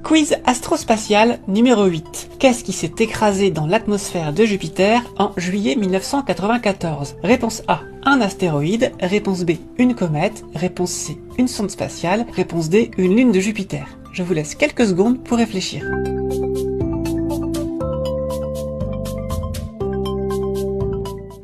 Quiz astrospatial numéro 8. Qu'est-ce qui s'est écrasé dans l'atmosphère de Jupiter en juillet 1994? Réponse A, un astéroïde. Réponse B, une comète. Réponse C, une sonde spatiale. Réponse D, une lune de Jupiter. Je vous laisse quelques secondes pour réfléchir.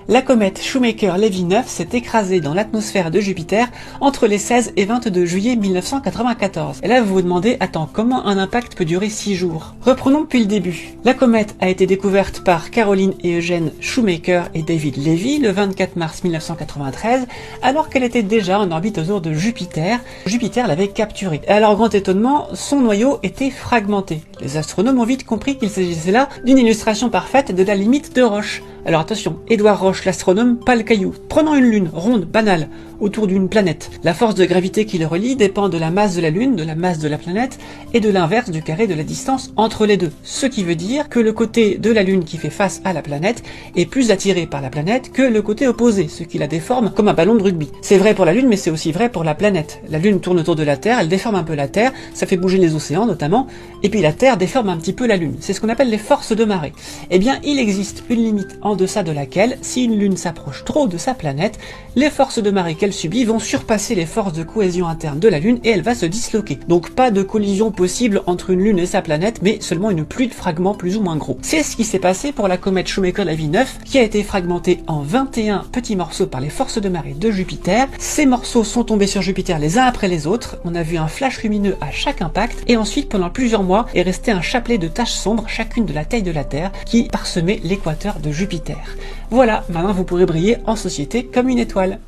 La comète Shoemaker-Levy 9 s'est écrasée dans l'atmosphère de Jupiter entre les 16 et 22 juillet 1994. Et là vous vous demandez, attends, comment un impact peut durer 6 jours? Reprenons depuis le début. La comète a été découverte par Caroline et Eugene Shoemaker et David Levy le 24 mars 1993, alors qu'elle était déjà en orbite autour de Jupiter. Jupiter l'avait capturée. Et à leur grand étonnement, son noyau était fragmenté. Les astronomes ont vite compris qu'il s'agissait là d'une illustration parfaite de la limite de Roche. Alors attention, Édouard Roche, l'astronome, pas le caillou. Prenons une lune, ronde, banale, autour d'une planète. La force de gravité qui le relie dépend de la masse de la lune, de la masse de la planète, et de l'inverse du carré de la distance entre les deux. Ce qui veut dire que le côté de la lune qui fait face à la planète est plus attiré par la planète que le côté opposé, ce qui la déforme comme un ballon de rugby. C'est vrai pour la lune, mais c'est aussi vrai pour la planète. La lune tourne autour de la Terre, elle déforme un peu la Terre, ça fait bouger les océans notamment, et puis la Terre déforme un petit peu la lune. C'est ce qu'on appelle les forces de marée. Eh bien, il existe une limite en deçà de laquelle, si une lune s'approche trop de sa planète, les forces de marée qu'elle subit vont surpasser les forces de cohésion interne de la lune et elle va se disloquer. Donc pas de collision possible entre une lune et sa planète, mais seulement une pluie de fragments plus ou moins gros. C'est ce qui s'est passé pour la comète Shoemaker-Levy 9, qui a été fragmentée en 21 petits morceaux par les forces de marée de Jupiter. Ces morceaux sont tombés sur Jupiter les uns après les autres, on a vu un flash lumineux à chaque impact, et ensuite pendant plusieurs mois est resté un chapelet de taches sombres, chacune de la taille de la Terre, qui parsemait l'équateur de Jupiter. Voilà, maintenant vous pourrez briller en société comme une étoile.